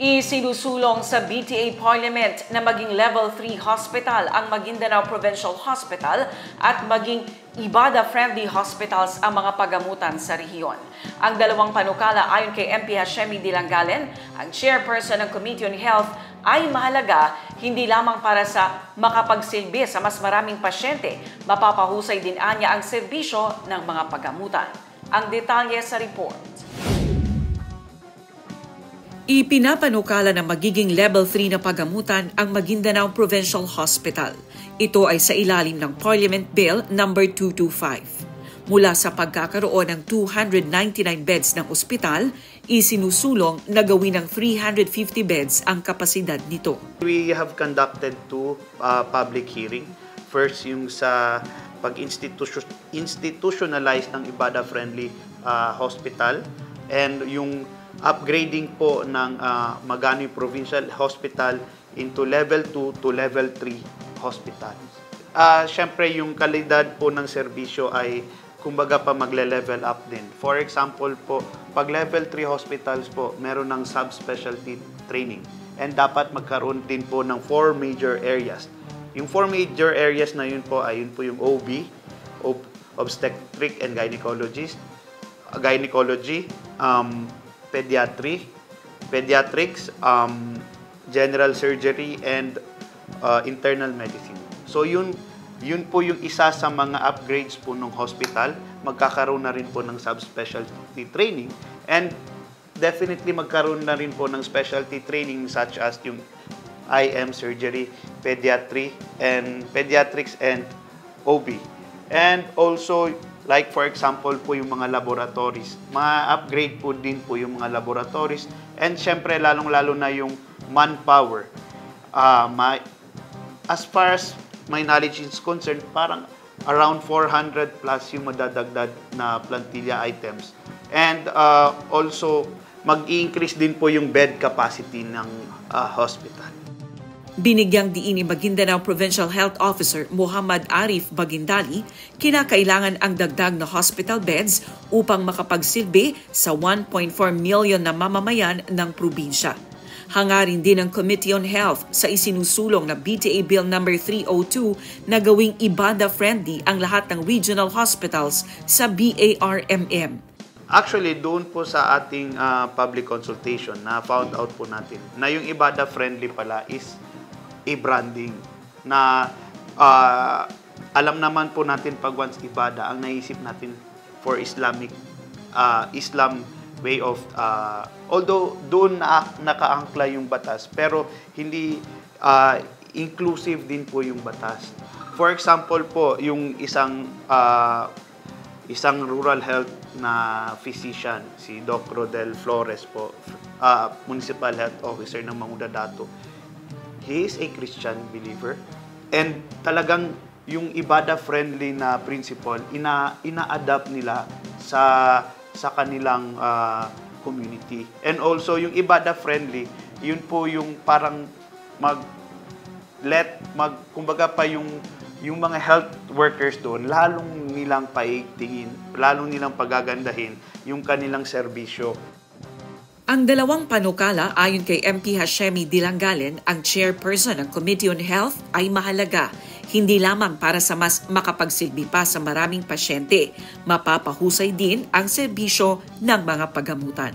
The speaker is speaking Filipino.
Isinusulong sa BTA Parliament na maging Level 3 hospital ang Maguindanao Provincial Hospital at maging Ibada-friendly hospitals ang mga pagamutan sa rehiyon. Ang dalawang panukala ayon kay MP Hashemi Dilangalen, ang chairperson ng Committee on Health, ay mahalaga hindi lamang para sa makapagsilbi sa mas maraming pasyente, mapapahusay din anya ang serbisyo ng mga pagamutan. Ang detalye sa report. Ipinapanukala na magiging Level 3 na pagamutan ang Maguindanao Provincial Hospital. Ito ay sa ilalim ng Parliament Bill No. 225. Mula sa pagkakaroon ng 299 beds ng ospital, isinusulong na gawin ng 350 beds ang kapasidad nito. We have conducted two public hearing. First, yung sa pag-institutionalize ng Ibada-friendly hospital and yung upgrading po ng Maganoy Provincial Hospital into Level 2 to Level 3 hospital. Siyempre, yung kalidad po ng serbisyo ay kumbaga pa magle-level up din. For example po, pag Level 3 hospitals po, meron ng subspecialty training. And dapat magkaroon din po ng 4 major areas. Yung 4 major areas na yun po ay yun po yung OB, Obstetric and Gynecology, Pediatrics, General Surgery, and Internal Medicine. So yun po yung isa sa mga upgrades po ng hospital. Magkakaroon na rin po ng subspecialty training and definitely magkaroon na rin po ng specialty training such as yung IM surgery, pediatrics and OB. And also, like for example po yung mga laboratories, ma-upgrade po din po yung mga laboratories and syempre lalong-lalo na yung manpower. As far as my knowledge is concerned, parang around 400 plus yung madadagdag na plantilla items. And also, mag-i-increase din po yung bed capacity ng hospital. Binigyang diin ni Maguindanao Provincial Health Officer Muhammad Arif Bagindali, kinakailangan ang dagdag na hospital beds upang makapagsilbi sa 1.4 million na mamamayan ng probinsya. Hangarin din ng Committee on Health sa isinusulong na BTA Bill No. 302 na gawing Ibada-friendly ang lahat ng regional hospitals sa BARMM. Actually, doon po sa ating public consultation na found out po natin na yung Ibada-friendly pala is i-branding na alam naman po natin pag once Ibada, ang naisip natin for Islam way of although doon nakaangkla yung batas pero hindi inclusive din po yung batas. For example po, yung isang rural health na physician, si Doc Rodel Flores po, Municipal Health Officer ng Mangudadato. He is a Christian believer and talagang yung Ibada-friendly na principle ina-adapt nila sa kanilang community. And also yung Ibada-friendly, yun po yung parang kumbaga pa yung mga health workers doon, lalong nilang paigtingin, lalong nilang pagagandahin yung kanilang serbisyo. Ang dalawang panukala ayon kay MP Hashemi Dilangalen, ang chairperson ng Committee on Health, ay mahalaga hindi lamang para sa mas makapagsilbi pa sa maraming pasyente, mapapahusay din ang serbisyo ng mga pagamutan.